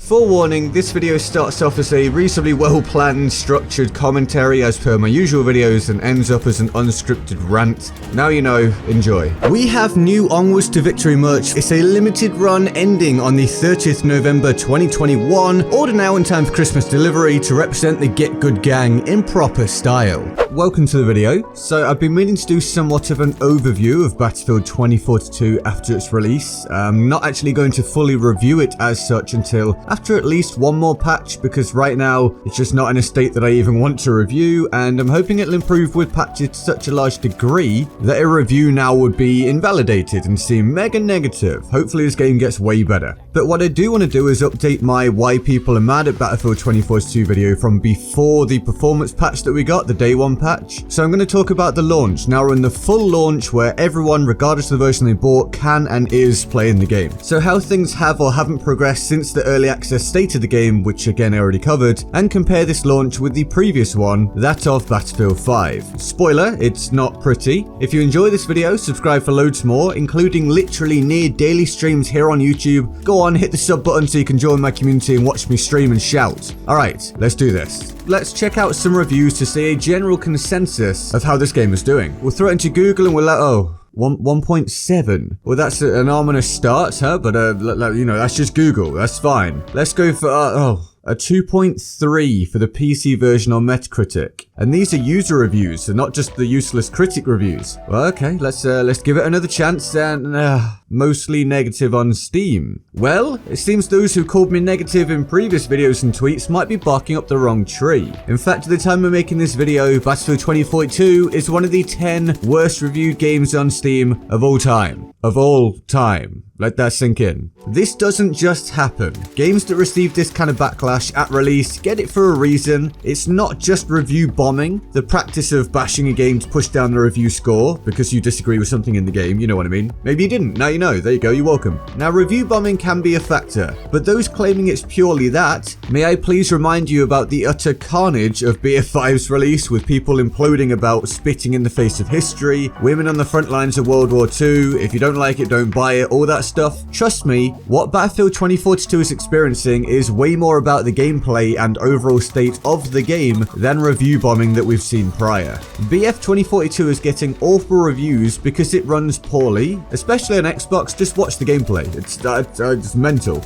Forewarning, this video starts off as a reasonably well-planned, structured commentary as per my usual videos and ends up as an unscripted rant. Now you know, enjoy. We have new Onwards to Victory merch. It's a limited run ending on the 30th November 2021. Order now in time for Christmas delivery to represent the Get Good gang in proper style. Welcome to the video. So I've been meaning to do somewhat of an overview of Battlefield 2042 after its release. I'm not actually going to fully review it as such until after at least one more patch, because right now it's just not in a state that I even want to review, and I'm hoping it'll improve with patches to such a large degree that a review now would be invalidated and seem mega negative. Hopefully this game gets way better. But what I do want to do is update my why people are mad at Battlefield 2042 video from before the performance patch that we got, the day one patch. So I'm going to talk about the launch. Now we're in the full launch where everyone, regardless of the version they bought, can and is playing the game. So how things have or haven't progressed since the early access state of the game, which again I already covered, and compare this launch with the previous one, that of Battlefield 5. Spoiler, it's not pretty. If you enjoy this video, subscribe for loads more, including literally near daily streams here on YouTube. Go on, hit the sub button so you can join my community and watch me stream and shout. Alright, let's do this. Let's check out some reviews to see a general consensus of how this game is doing. We'll throw it into Google and we'll let, 1.7. Well, that's an ominous start, huh? But, you know, that's just Google. That's fine. Let's go for, a 2.3 for the PC version on Metacritic. And these are user reviews, so not just the useless critic reviews. Well, okay, let's give it another chance, and mostly negative on Steam. Well, it seems those who called me negative in previous videos and tweets might be barking up the wrong tree. In fact, at the time of making this video, Battlefield 2042 is one of the 10 worst reviewed games on Steam of all time. Of all time. Let that sink in. This doesn't just happen. Games that receive this kind of backlash at release get it for a reason. It's not just review bombing, the practice of bashing a game to push down the review score because you disagree with something in the game, you know what I mean? Maybe you didn't, now you know, there you go, you're welcome. Now review bombing can be a factor, but those claiming it's purely that, may I please remind you about the utter carnage of BF5's release, with people imploding about spitting in the face of history, women on the front lines of World War II, if you don't like it, don't buy it, all that stuff. Trust me, what Battlefield 2042 is experiencing is way more about the gameplay and overall state of the game than review bombing that we've seen prior. BF 2042 is getting awful reviews because it runs poorly, especially on Xbox. Just watch the gameplay, it's mental.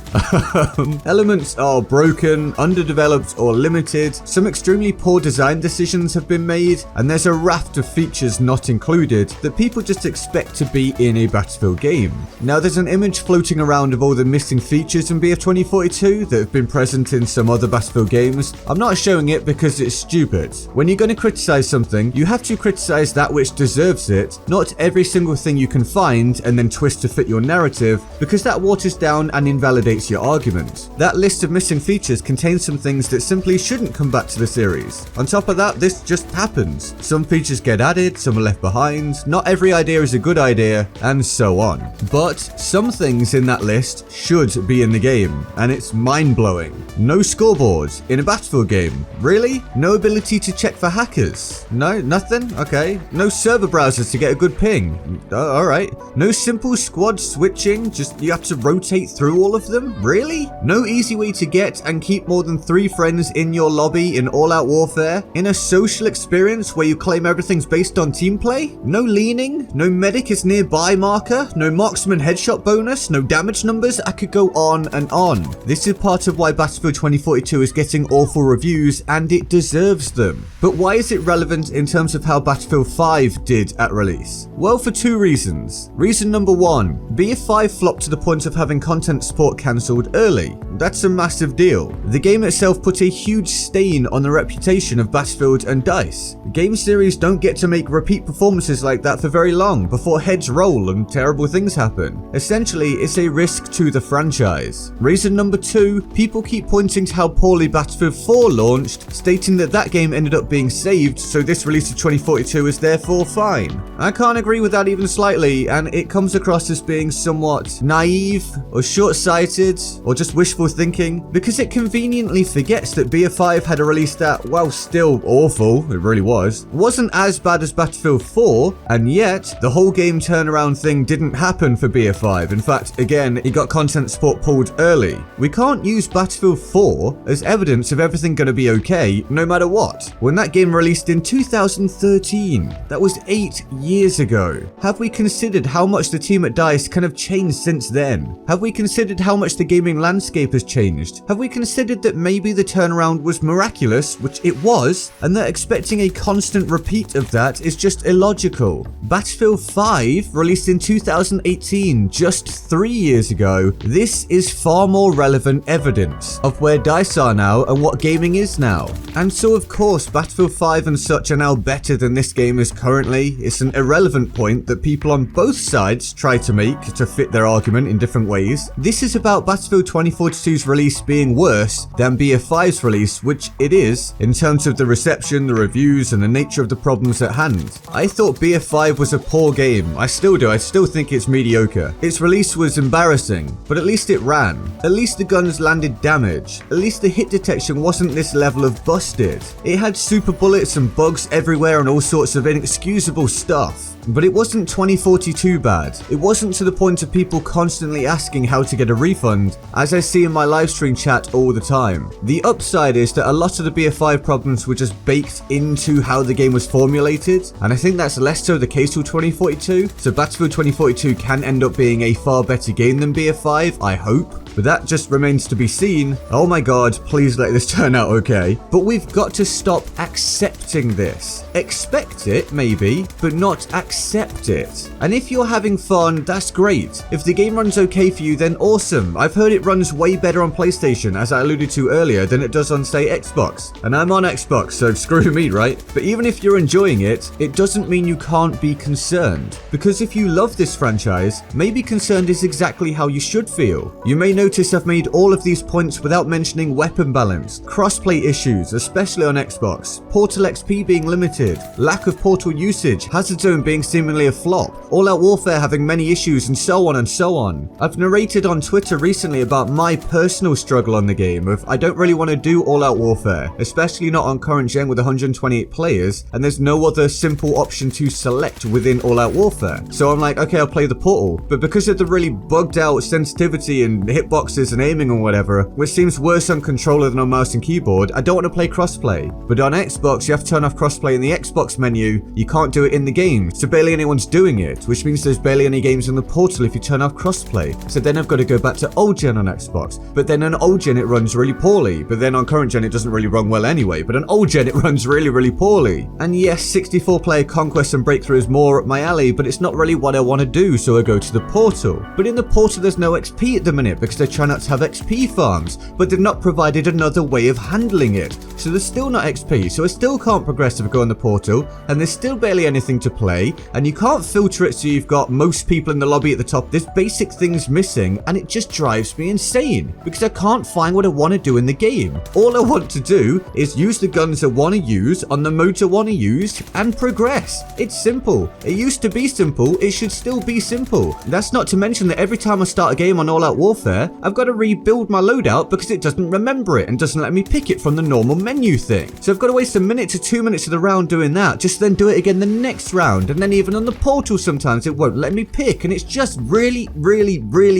Elements are broken, underdeveloped or limited, some extremely poor design decisions have been made, and there's a raft of features not included that people just expect to be in a Battlefield game. Now there's an image floating around of all the missing features in BF 2042 that have been present in some other Battlefield games. I'm not showing it because it's stupid. When you're going to criticize something, you have to criticize that which deserves it, not every single thing you can find and then twist to fit your narrative, because that waters down and invalidates your argument. That list of missing features contains some things that simply shouldn't come back to the series. On top of that, this just happens. Some features get added, some are left behind, not every idea is a good idea, and so on. But some things in that list should be in the game, and it's mind-blowing. No scoreboard in a Battlefield game. Really? No ability to check for hackers? No? Nothing? Okay. No server browsers to get a good ping? Alright. No simple squad switching? Just you have to rotate through all of them? Really? No easy way to get and keep more than 3 friends in your lobby in all-out warfare? In a social experience where you claim everything's based on team play? No leaning? No medic is nearby marker? No marksman headshot bonus? No damage numbers? I could go on and on. This is part of why Battlefield 2042 is getting awful reviews, and it deserves them. But why is it relevant in terms of how Battlefield 5 did at release? Well, for 2 reasons. Reason number 1, BF5 flopped to the point of having content support cancelled early. That's a massive deal. The game itself put a huge stain on the reputation of Battlefield and DICE. Game series don't get to make repeat performances like that for very long before heads roll and terrible things happen. Essentially, it's a risk to the franchise. Reason number 2, people keep pointing to how poorly Battlefield 4 launched, stating that that game ended up being saved, so this release of 2042 is therefore fine. I can't agree with that even slightly, and it comes across as being somewhat naive or short-sighted or just wishful thinking? Because it conveniently forgets that BF5 had a release that, while still awful, it really wasn't as bad as Battlefield 4, and yet the whole game turnaround thing didn't happen for BF5. In fact, again, it got content support pulled early. We can't use Battlefield 4 as evidence of everything going to be okay no matter what. When that game released in 2013, that was 8 years ago. Have we considered how much the team at DICE kind of changed since then? Have we considered how much the gaming landscape has changed? Have we considered that maybe the turnaround was miraculous, which it was, and that expecting a constant repeat of that is just illogical? Battlefield 5 released in 2018, just 3 years ago. This is far more relevant evidence of where DICE are now and what gaming is now. And so of course Battlefield 5 and such are now better than this game is currently. It's an irrelevant point that people on both sides try to make to fit their argument in different ways. This is about Battlefield 2042's release being worse than BF5's release, which it is in terms of the reception, the reviews, and the nature of the problems at hand. I thought BF5 was a poor game. I still do. I still think it's mediocre. Its release was embarrassing, but at least it ran. At least the guns landed damage. At least the hit detection wasn't this level of busted. It had super bullets and bugs everywhere and all sorts of inexcusable stuff. But it wasn't 2042 bad. It wasn't to the point of people constantly asking how to get a refund, as I see in my livestream chat all the time. The upside is that a lot of the BF5 problems were just baked into how the game was formulated, and I think that's less so the case with 2042. So Battlefield 2042 can end up being a far better game than BF5, I hope. But that just remains to be seen. Oh my god, please let this turn out okay. But we've got to stop accepting this. Expect it, maybe, but not accept it. And if you're having fun, that's great. If the game runs okay for you, then awesome. I've heard it runs way better on PlayStation, as I alluded to earlier, than it does on, say, Xbox. And I'm on Xbox, so screw me, right? But even if you're enjoying it, it doesn't mean you can't be concerned. Because if you love this franchise, maybe concerned is exactly how you should feel. You may notice I've made all of these points without mentioning weapon balance, crossplay issues, especially on Xbox, Portal XP being limited, lack of Portal usage, Hazard Zone being seemingly a flop, All Out Warfare having many issues, and so on and so on. I've narrated on Twitter recently about my personal struggle on the game of I don't really want to do All Out Warfare, especially not on current gen with 128 players, and there's no other simple option to select within All Out Warfare. So I'm like, okay, I'll play the Portal, but because of the really bugged out sensitivity and hitboxes and aiming and whatever, which seems worse on controller than on mouse and keyboard, I don't want to play crossplay. But on Xbox, you have to turn off crossplay in the Xbox menu, you can't do it in the game, so barely anyone's doing it, which means there's barely any games in the Portal if you turn off crossplay. So then I've got to go back to old gen on Xbox, but then on old gen it runs really poorly, but then on current gen it doesn't really run well anyway, but on old gen it runs really poorly. And yes, 64 player Conquest and Breakthrough is more up my alley, but it's not really what I want to do, so I go to the Portal. But in the Portal there's no XP at the minute because they're trying not to have XP farms, but they've not provided another way of handling it. So there's still not XP, so I still can't progress if I go on the Portal, and there's still barely anything to play, and you can't filter it so you've got most people in the lobby at the top. There's basic things missing, and it just drives me insane, because I can't find what I want to do in the game. All I want to do is use the guns I want to use on the modes I want to use, and progress. It's simple. It used to be simple, it should still be simple. That's not to mention that every time I start a game on All Out Warfare, I've got to rebuild my loadout because it doesn't remember it and doesn't let me pick it from the normal menu thing. So I've got to waste a minute to 2 minutes of the round doing that, just then do it again the next round, and then even on the Portal sometimes it won't let me pick, and it's just really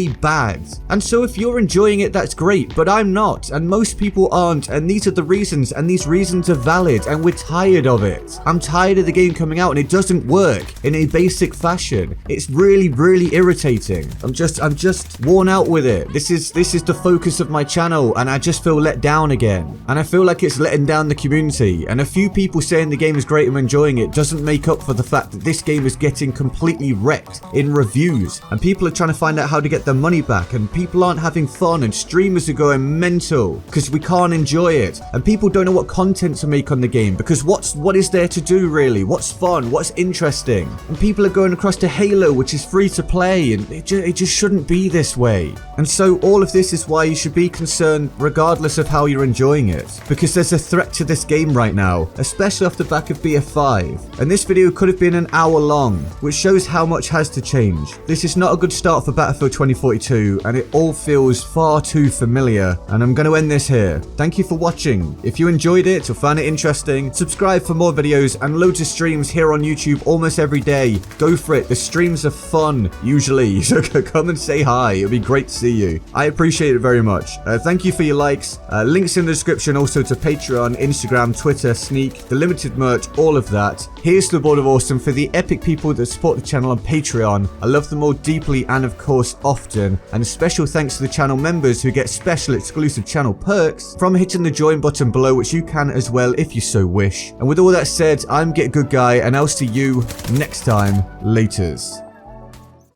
bad. And so if you're enjoying it, that's great, but I'm not, and most people aren't, and these are the reasons, and these reasons are valid, and we're tired of it. I'm tired of the game coming out and it doesn't work in a basic fashion. It's really irritating. I'm just worn out with it. This is the focus of my channel, and I just feel let down again. And I feel like it's letting down the community, and a few people saying the game is great and enjoying it doesn't make up for the fact that this game is getting completely wrecked in reviews, and people are trying to find out how to get their money back, and people aren't having fun, and streamers are going mental because we can't enjoy it, and people don't know what content to make on the game because what is there to do really? What's fun? What's interesting? And people are going across to Halo, which is free to play, and it just shouldn't be this way. And so all of this is why you should be concerned regardless of how you're enjoying it, because there's is a threat to this game right now, especially off the back of BF5. And this video could have been an hour long, which shows how much has to change. This is not a good start for Battlefield 2042, and it all feels far too familiar, and I'm going to end this here. Thank you for watching. If you enjoyed it or found it interesting, subscribe for more videos and loads of streams here on YouTube almost every day. Go for it. The streams are fun, usually, so come and say hi. It'll be great to see you. I appreciate it very much. Thank you for your likes. Links in the description also to Patreon, Instagram, Twitter, Sneak, the limited merch, all of that. Here's to the Board of Awesome for the epic people that support the channel on Patreon. I love them all deeply and of course often. And a special thanks to the channel members who get special exclusive channel perks from hitting the join button below, which you can as well if you so wish. And with all that said, I'm GetGoodGuy, and I'll see you next time. Laters.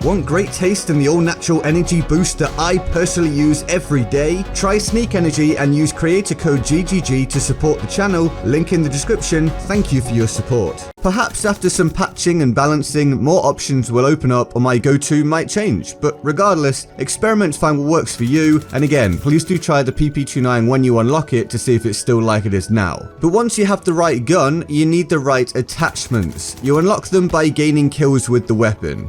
Want great taste in the all-natural energy boost that I personally use every day? Try Sneak Energy and use creator code GGG to support the channel. Link in the description. Thank you for your support. Perhaps after some patching and balancing, more options will open up or my go-to might change. But regardless, experiment, find what works for you. And again, please do try the PP29 when you unlock it to see if it's still like it is now. But once you have the right gun, you need the right attachments. You unlock them by gaining kills with the weapon.